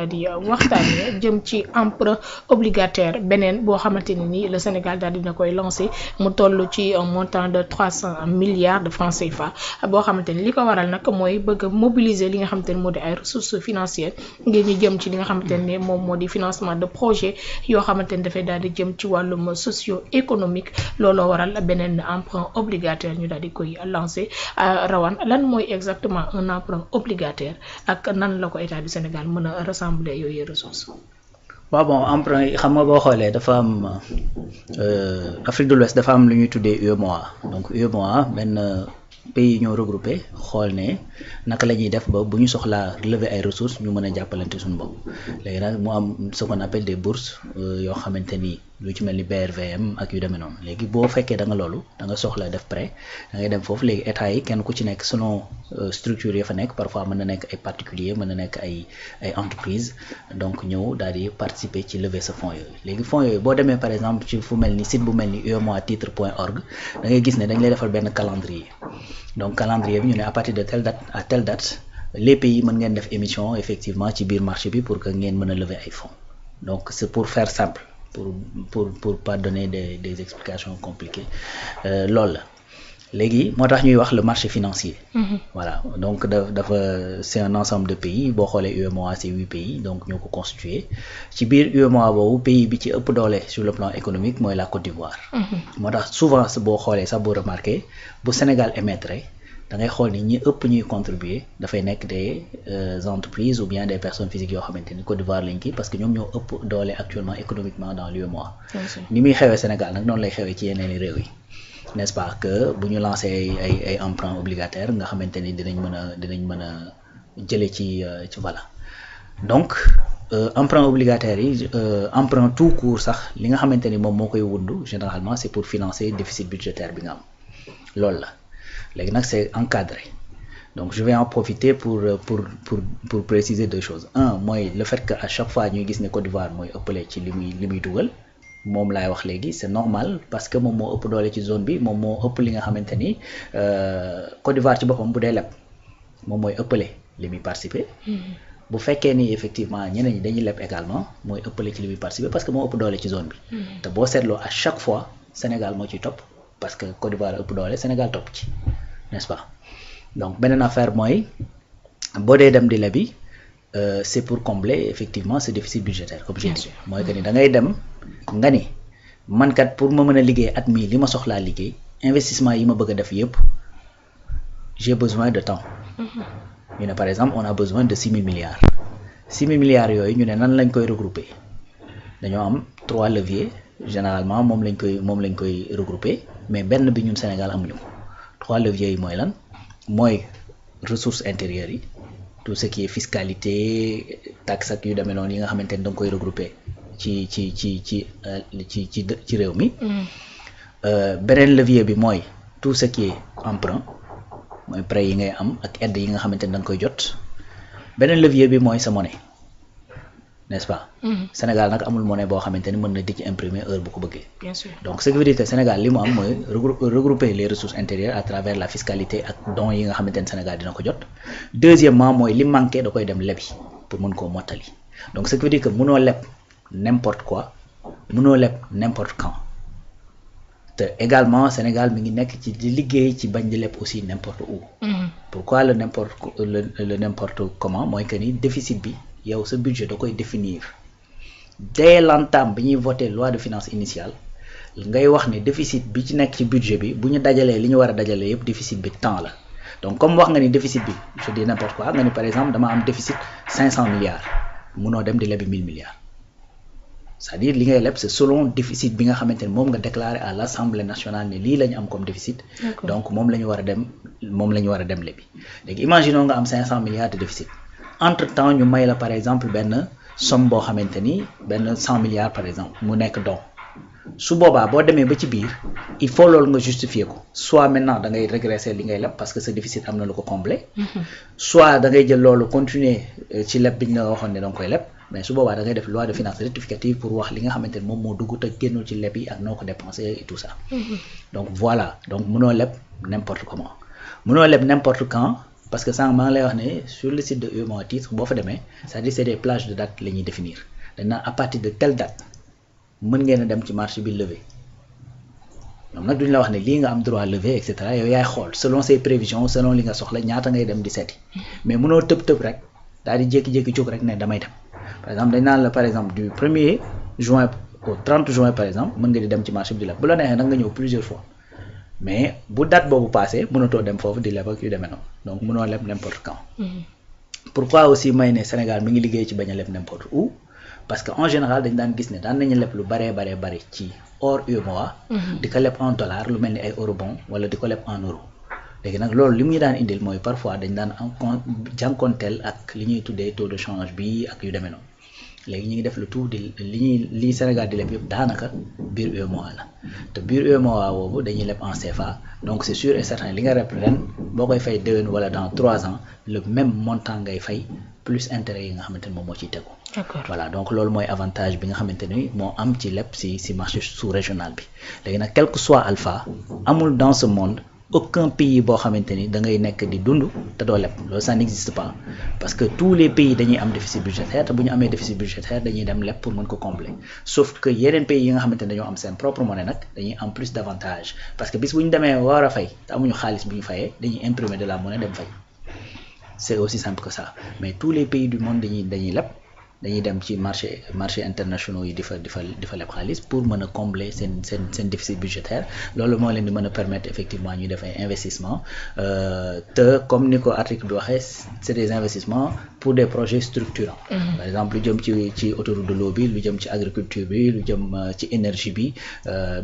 daal di waxtaanee jëm ci emprunt obligataire beneen boo xamante ne ni le Sénégal daal dina koy lancé mu toll ci un montant de 300 milliards de francs CFA boo xamante ni li ko waral nag mooy bëgg a mobiliser li nga xamante ne moo di ay ressources financières ngir ñu jëm ci li nga xamante ne moom moo di financement de projet yoo xamante ni dafay daal di jëm ci wàllum socio-économique looloo waral beneen emprunt obligataire ñu daal di koy lancé Rawane lan mooy exactement un emprunt obligataire ak nan la ko état du Sénégal mën a rassembler yooyu ressources. waaw bon emprunt yi xam nga boo xoolee dafa am Afrique de l'Ouest dafa am lu ñuy tuddee UEMOA donc UEMOA benn pays ñoo regroupé xool ne naka la ñuy def ba bu ñu soxlaa lever ay ressources ñu mën a jàppalante suñu bopp léegi nag mu am ce qu'on appelle des bourses yoo xamante ni lu ci mel ni BRVM ak yu demee noonu léegi boo fekkee da nga loolu da nga soxla def prêt da ngay dem foofu léegi état yi kenn ku ci nekk selon structure yi fa nekk parfois mën na nekk ay particulier mën na nekk ay entreprise donc ñëw daal di participer ci lever sa fonds yooyu léegi fonds yooyu boo demee par exemple ci fu mel ni site bu mel ni uemoatitre.org da ngay gis ne dañ lay defal benn calendrier donc calendrier bi ñu ne à partir de telle date à telle date les pays mën ngeen def émission effectivement ci biir marché bi pour que ngeen mën a lever ay fonds donc c'est pour faire simple pour pas donner des explications compliquées loolu la léegi moo tax ñuy wax le marché financier. Voilà donc dafa c'est un ensemble de pays boo xoolee UEMOA c'est 8 pays donc ñoo ko constitué ci biir UEMOA boobu pays bi ci ëpp doole sur le plan économique mooy la Côte d'Ivoire. Moo tax souvent boo xoolee sax boo remarqué bu Sénégal émettre da ngay xool ni ñi ëpp ñuy contribuer dafay nekk des entreprises ou bien des personnes physiques yoo xamante ni Côte d'Ivoire lañ kii parce que ñoom ñoo ëpp doole actuellement économiquement dans l'UEMOA. Ni muy xewee Sénégal nag noonu lay xewee ci yeneen i réew yi. N'est-ce pas que bu ñu lancé ay emprunt obligataire nga xamante ni dinañ mën a jëlee ci voilà donc emprunt obligataire yi emprunt tout court sax li nga xamante ni moom moo koy wundu généralement c'est pour financer déficit budgétaire bi nga am loolu la léegi nag c'est encadré donc je vais en profiter pour préciser deux choses un mooy le fait que à chaque fois ñuy gis ne Côte d'Ivoire mooy ëppale ci li muy dugal moom laay wax léegi c'est normal parce que moom moo ëpp doole ci zone bi moom moo ëpp li nga xamante ni Côte d'Ivoire ci boppam bu dee leb moom mooy ëppale li muy participer. Bu fekkee ni effectivement ñeneen ñi dañuy leb également mooy ëppale ci li muy participer parce que moo ëpp doole ci zone bi. te boo seetloo à chaque fois Sénégal moo ciy topp parce que Côte d'Ivoire ëpp doole Sénégal topp ci n'est-ce pas donc beneen affaire mooy boo dee dem di lebi c'est pour combler effectivement ce déficit budgétaire comme j'ai dit mooy que ni da ngay dem. nga ni man kat pour ma mën a liggéey at mii li ma soxlaa liggéey investissement yi ma bëgg a def yëpp j'ai besoin de temps ñu ne par exemple on a besoin de 6 000 milliards 6 000 milliards yooyu ñu ne nan lañ koy regrouper dañoo am 3 leviers généralement moom lañ koy regrouper mais benn bi ñun Sénégal amuñu ko 3 leviers yi mooy lan mooy ressources intérieures yi tout ce qui est fiscalité taxe ak yu demee noonu yi nga xamante ni da nga koy regrouper ci réew mi beneen levier bi mooy tout ce qui est emprunt mooy prêt yi ngay am ak aide yi nga xamante ni da nga koy jot beneen levier bi mooy sa monnaie n'est-ce pas Sénégal nag amul monnaie boo xamante ni mën na di ci imprimer heure bu ko bëggee bien sûr donc ce qui veut dire que Sénégal li mu am mooy regrouper les ressources intérieures à travers la fiscalité ak dons yi nga xamante ni Sénégal dina ko jot deuxièmement mooy li manqué da koy dem lebi pour mën koo mottali donc ce qui veut dire que mënoo leb n'importe quoi mënoo leb n'importe quand te également Sénégal mi ngi nekk ci di liggéey ci bañ di leb aussi n'importe où pourquoi le n'importe comment mooy que ni déficit bi yow sa budget da koy définir dès l'entame bi ñuy voter loi de finances initiale ngay wax ne déficit bi ci nekk ci budget bi bu ñu dajalee li ñu war a dajalee yëpp déficit bi temps la donc comme wax nga ni déficit bi je dis n'importe quoi nga ni par exemple dama am déficit 500 milliards mënoo dem di lebi 1000 milliards c'est-à-dire li ngay leb c'est selon déficit bi nga xamante ne moom nga déclaré à l'Assemblée nationale ne lii la ñu am comme déficit donc moom la ñu war a dem lebi léegi imaginons nga am 500 milliards de déficit entre temps ñu may la par exemple benn somme boo xamante ni benn 100 milliards par exemple mu nekk don su boobaa boo demee ba ci biir il faut loolu nga justifier ko soit maintenant da ngay régresser li ngay leb parce que ce déficit am na lu ko combler soit da ngay jël loolu continuer ci leb bi ñu la waxoon ne da nga koy leb mais su boobaa da ngay def loi de finances rectificative pour wax li nga xamante ne moom moo dugg te génnul ci leb yi ak noo ko dépenser et tout ça donc voilà donc mënoo leb n'importe comment mënoo leb n'importe quand parce que sànq maa ngi lay wax ne sur le site de UEMOA titre boo fa demee c'est-à-dire c'est des plages de date la ñuy définir dañ naan à partir de telle date mën ngeen a dem ci marché bi lever ñoom nag duñ la wax ne lii nga am droit lever et cetera yow yaay xool selon ses prévisions selon li nga soxla ñaata ngay dem di seeti mais mënoo tëb rek daal di jékki-jékki jóg rek ne damay dem par exemple dañ naan la par exemple du 1er juin au 30 juin par exemple mën nga di dem ci marché bi di leb bu la neexee nag nga ñëw plusieurs fois mais bu date boobu passé mënatoo dem foofu di leb ak yu demee noonu donc mënoo leb n'importe quand. Pourquoi aussi may ne Sénégal mi ngi liggéey ci bañ a leb n'importe où parce que en général dañ daan gis ne daan nañu leb lu bare ci hors UEMOA. di ko leb en dollar lu mel ni ay eurobond wala di ko leb en euro. léegi nag loolu li muy daan indil mooy parfois dañ daan jànkonteel ak li ñuy tuddee taux de change bi ak yu demee noonu léegi ñu ngi def le tout di li Sénégal di leb yëpp daanaka biir UEMOA la te biir UEMOA boobu dañuy leb en CFA donc c'est sûr et certain li nga leb ren boo koy fay déwén wala dans 3 ans le même montant ngay fay plus intérêt yi nga xamante ni moom moo ciy tegu. Voilà donc loolu mooy avantage bi nga xamante ni moo am ci leb si marché sous-régional bi léegi nag quel que soit alpha amul dans ce monde. Aucun pays boo xamante ni da ngay nekk di dund te doo leb loolu ça n'existe pas parce que tous les pays dañuy am déficit budgétaire te bu ñu amee déficit budgétaire dañuy dem leb pour mën ko combler sauf que yeneen pays yi nga xamante ni dañoo am seen propre monnaie nag dañuy am plus d'avantage parce que bis bu ñu demee war a fay te amuñu xaalis bu ñu fayee dañuy imprimer de la monnaie dem fay c'est aussi simple que ça mais tous les pays du monde dañuy leb dañuy dem ci marché internationaux yi di fa leb xaalis pour mën a combler seen déficit budgétaire loolu moo leen di mën a permettre effectivement ñuy def ay investissement te comme ni ko article bi waxee c'est des investissements pour des projets structurants par exemple lu jëm ci autoroute de l'eau bi lu jëm ci agriculture bi lu jëm ci énergie bi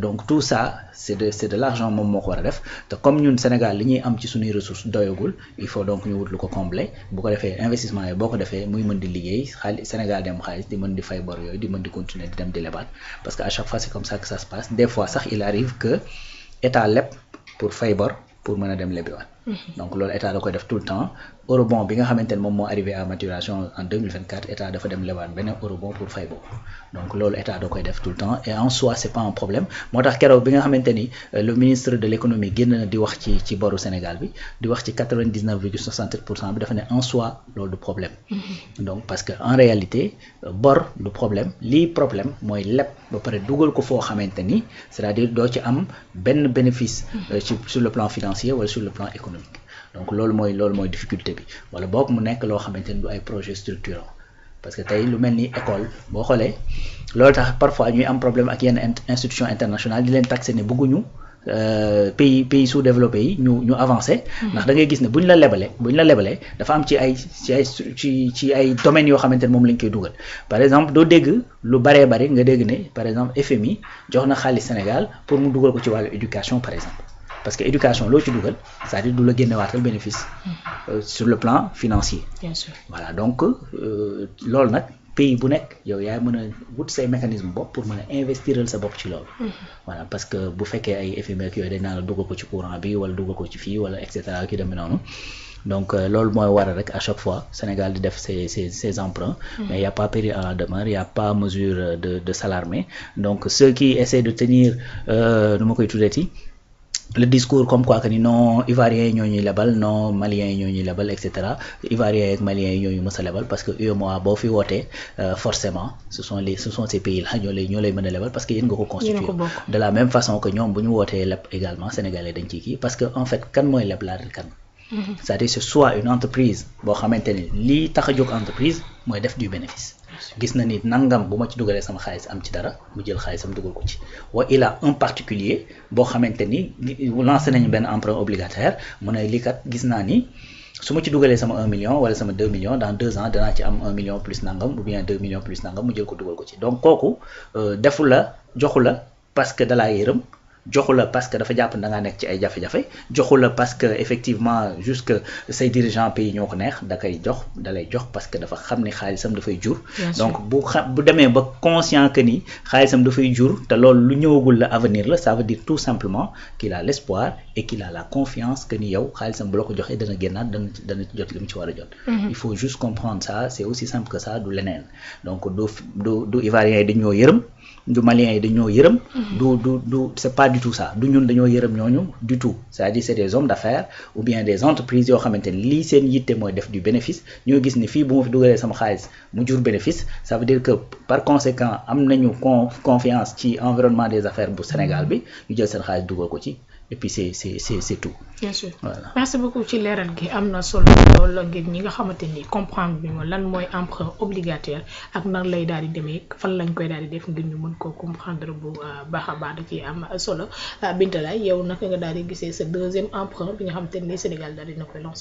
donc tout ça c'est de l'argent moom moo ko war a def te comme ñun Sénégal li ñuy am ci suñuy ressources doyagul il faut donc ñu wut lu ko combler bu ko defee investissement yi boo ko defee muy mën di liggéey Sénégal dem xaalis di mën di fay bor yooyu di mën di continuer di dem di lebaat parce que à chaque fois c'est comme ça que ça se passe des fois sax il arrive que état leb pour fay bor pour mën a dem lebiwaat donc loolu état da koy def tout le temps eurobond bi nga xamante ne moom moo arrivé à maturation en 2024 état dafa dem lebaat beneen eurobond pour fay boobu donc loolu état da koy def tout le temps et en soi c'est pas un problème moo tax keroog bi nga xamante ni le ministre de l'économie génn na di wax ci boru Sénégal bi di wax ci 99,67% bi dafa ne en soi loolu du problème donc parce que en réalité bor du problème lii problème mooy leb ba pare dugal ko foo xamante ni c'est-à-dire doo ci am benn bénéfice sur le plan financier wala sur le plan économique donc loolu mooy difficulté bi wala boog mu nekk loo xamante ni du ay projet structurant parce que tey lu mel ni école boo xoolee loolu tax parfois ñuy am problème ak yenn institution internationale di leen taxer ne bëgguñu pays sous-développés yi ñu avancer ndax da ngay gis ne buñ la lebalee dafa am ci ay domaines yoo xamante ne moom lañ koy dugal par exemple doo dégg lu baree bari nga dégg ne par exemple FMI jox na xaalis Sénégal pour mu dugal ko ci wàllu éducation par exemple parce que éducation loo ci dugal c'est-à-dire du la génnewaatal bénéfice sur le plan financier. Bien sûr. Voilà donc loolu nag pays bu nekk yow yaay mën a wut say mécanisme bopp pour mën a investiral sa bopp ci loolu. Voilà parce que bu fekkee ay FMI ak yooyu dañ naan la dugal ko ci courant bi wala dugal ko ci fii wala et cetera ki demee noonu donc loolu mooy waral rek à chaque fois Sénégal di def ses emprunts. Mais il y a pas péril à la demeure, il y a pas mesure de s'alarmer donc ceux qui essaient de tenir nu ma koy tuddeeti le discours comme quoi que ni non Ivoiriens yi ñoo ñuy lebal non Maliens yi ñoo ñuy lebal et cetera Ivoiriens yi ak Maliens yi ñoo ñu mës a lebal parce que UEMOA boo fi wootee forcément ce sont ces pays là ñoo lay mën a lebal parce que yéen nga ko constitué de la même façon que ñoom bu ñu wootee leb également sénégalais dañ ciy kii parce que en fait kan mooy leb laa kan c'est-à-dire c'est soit une entreprise boo xamante ni lii tax a jóg entreprise mooy def du bénéfice gis na ni nangam bu ma ci dugalee sama xaalis am ci dara mu jël xaalisam dugal ko ci wa il a un particulier boo xamante ni lancé nañu benn emprunt obligataire mu ne lii kat gis naa ni su ma ci dugalee sama 1 million wala sama 2 millions dans 2 ans danaa ci am 1 million plus nangam ou bien 2 millions plus nangam mu jël ko dugal ko ci donc kooku defu la joxu la parce que dalaa yërëm joxu la parce que dafa jàpp da ngaa nekk ci ay jafe-jafe joxu la parce que effectivement juste que say dirigeants pays ñoo ko neex da lay jox parce que dafa xam ni xaalisam dafay jur donc bu demee ba conscient que ni xaalisam dafay jur te loolu lu ñëwagul la avenir la ça veut dire tout simplement qu'il a l'espoir et qu'il a la confiance que ni yow xaalisam bu la ko joxee dana génnaat dana jot li mu ci war a jot il faut juste comprendre ça c'est aussi simple que ça du leneen donc du Ivoiriens yi dañoo yërëm du Maliens yi dañoo yërëm. du c'est pas du tout ça du ñun dañoo yërëm ñooñu du tout c'est-à-dire c'est des hommes d'affaires ou bien des entreprises yoo xamante ni lii seen yitte mooy def du bénéfice ñoo gis ni fii bu ma fi dugalee sama xaalis mu jur bénéfice ça veut dire que par conséquent am nañu confiance ci environnement des affaires bu Sénégal bi ñu jël seen xaalis dugal ko ci et puis c'est tout. Bien sûr. Voilà. Merci beaucoup ci leeral gi am na solo loolu ngir ñi nga xamante ni comprendre bi mo lan mooy emprunt obligataire ak nan lay daal di demee fan lañ koy daal di def ngir ñu mën koo comprendre bu baax a baax da ci am solo Binta Laye yow naka nga daal di gisee sa deuxième emprunt bi nga xamante ni Sénégal daal dina koy lancer.